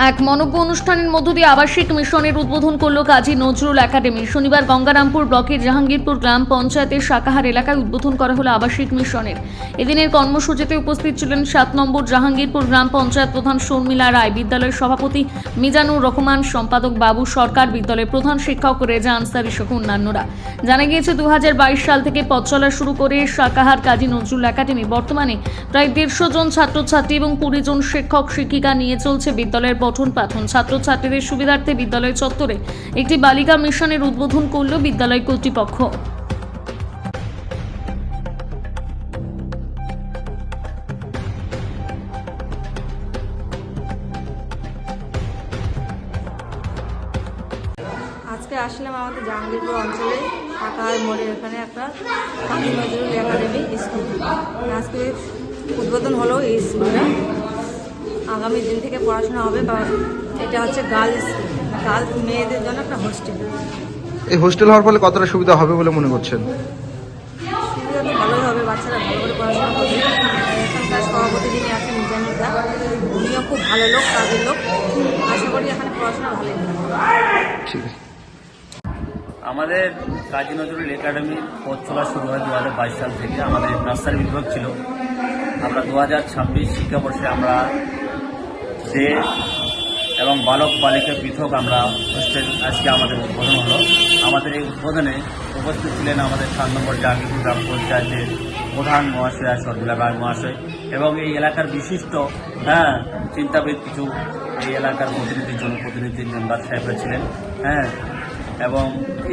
এক মনজ্ঞ অনুষ্ঠানের মধ্য দিয়ে আবাসিক মিশনের উদ্বোধন করল কাজী নজরুল একাডেমি। শনিবার গঙ্গারামপুর ব্লকের জাহাঙ্গীরপুর গ্রাম পঞ্চায়েতের শাকাহার এলাকায় উদ্বোধন করা হলো আবাসিক মিশনের। এদিনের কর্মসূচিতে উপস্থিত ছিলেন 7 নম্বর জাহাঙ্গীরপুর গ্রাম পঞ্চায়েত প্রধান শর্মিলা রায়, বিদ্যালয়ের সভাপতি মিজানুর রহমান, সম্পাদক বাবু সরকার, বিদ্যালয়ের প্রধান শিক্ষক রেজা আনসারি সহ অন্যান্যরা। জানা গিয়েছে 2022 সাল থেকে পথ চলা শুরু করে শাকাহার কাজী নজরুল একাডেমি বর্তমানে প্রায় 150 জন ছাত্রছাত্রী এবং 20 জন শিক্ষক শিক্ষিকা নিয়ে চলছে বিদ্যালয়ের পঠন পাঠন। ছাত্রছাত্রীদের সুবিধার্থে বিদ্যালয় চত্বরে একটি বালিকা মিশনের উদ্বোধন করল বিদ্যালয় কর্তৃপক্ষ। আজকে আসলাম আমাদের জাহাঙ্গীরপুর অঞ্চলে শাকাহার মোড়ের এখানে একটা কাজী নজরুল একাডেমি স্কুল। আজকে উদ্বোধন হলো এই স্কুলে। আগামী দিন থেকে পড়াশোনা হবে। এটা হচ্ছে গার্লস স্কুল, গার্লস মেয়েদের জন্য একটা হোস্টেল। এই হোস্টেল হওয়ার ফলে কতটা সুবিধা হবে বলে মনে করছেন? সুবিধা তো ভালোই হবে, বাচ্চারা ভালো করে পড়াশোনা করবে। এখানকার সভাপতি যিনি আছেন মিজানুর দা, উনিও খুব ভালো লোক, কাজের লোক। আশা করি এখানে পড়াশোনা ভালোই হবে। ঠিক আছে। আমাদের কাজী নজরুল একাডেমির পথ চলা শুরু হয় 2022 সাল থেকে। আমাদের নার্সারি বিভাগ ছিল। আমরা 2026 শিক্ষাবর্ষে আমরা ডে এবং বালক বালিকা পৃথক আমরা হোস্টেল আজকে আমাদের উদ্বোধন হলো। আমাদের এই উদ্বোধনে উপস্থিত ছিলেন আমাদের 7 নম্বর জাহাঙ্গীরপুর গ্রাম পঞ্চায়েতের প্রধান মহাশয়া শর্মিলা রায় মহাশয় এবং এই এলাকার বিশিষ্ট চিন্তাবিদ কিছু এই এলাকার প্রতিনিধি, জনপ্রতিনিধি মেম্বার সাহেবরা ছিলেন। এবং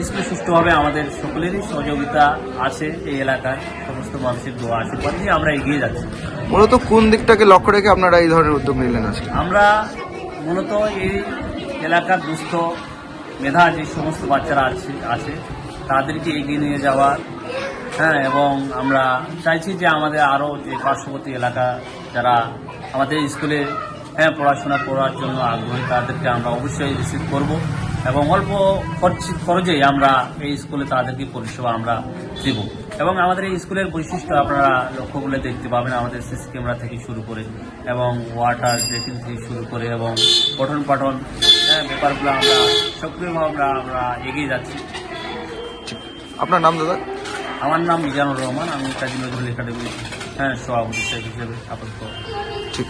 স্কুল সুষ্ঠুভাবে আমাদের সকলেরই সহযোগিতা আছে। এই এলাকার সমস্ত মানুষের দোয়া আশীর্বাদ নিয়ে আমরা এগিয়ে যাচ্ছি। মূলত কোন দিকটাকে লক্ষ্য রেখে আপনারা এই ধরনের উদ্যোগ নিলেন আজকে? আমরা মূলত এই এলাকার দুস্থ মেধা যে সমস্ত বাচ্চারা আছে তাদেরকে এগিয়ে নিয়ে যাওয়া, এবং আমরা চাইছি যে আমাদের আরও যে পার্শ্ববর্তী এলাকা যারা আমাদের স্কুলে পড়াশোনা করার জন্য আগ্রহী তাদেরকে আমরা অবশ্যই রিসিভ করব এবং অল্প খরচেই আমরা এই স্কুলে তাদেরকে পরিষেবা আমরা দেব। এবং আমাদের এই স্কুলের বৈশিষ্ট্য আপনারা লক্ষ্য করলে দেখতে পাবেন, আমাদের সিসি ক্যামেরা থেকে শুরু করে এবং ওয়াটার ড্রেসিং থেকে শুরু করে এবং পঠন পাঠন ব্যাপারগুলো আমরা সক্রিয়ভাবে আমরা এগিয়ে যাচ্ছি। আপনার নাম দাদা? আমার নাম মিজানুর রহমান, আমি কাজী নজরুল একাডেমির সভাপতি হিসেবে আপাতত। ঠিক।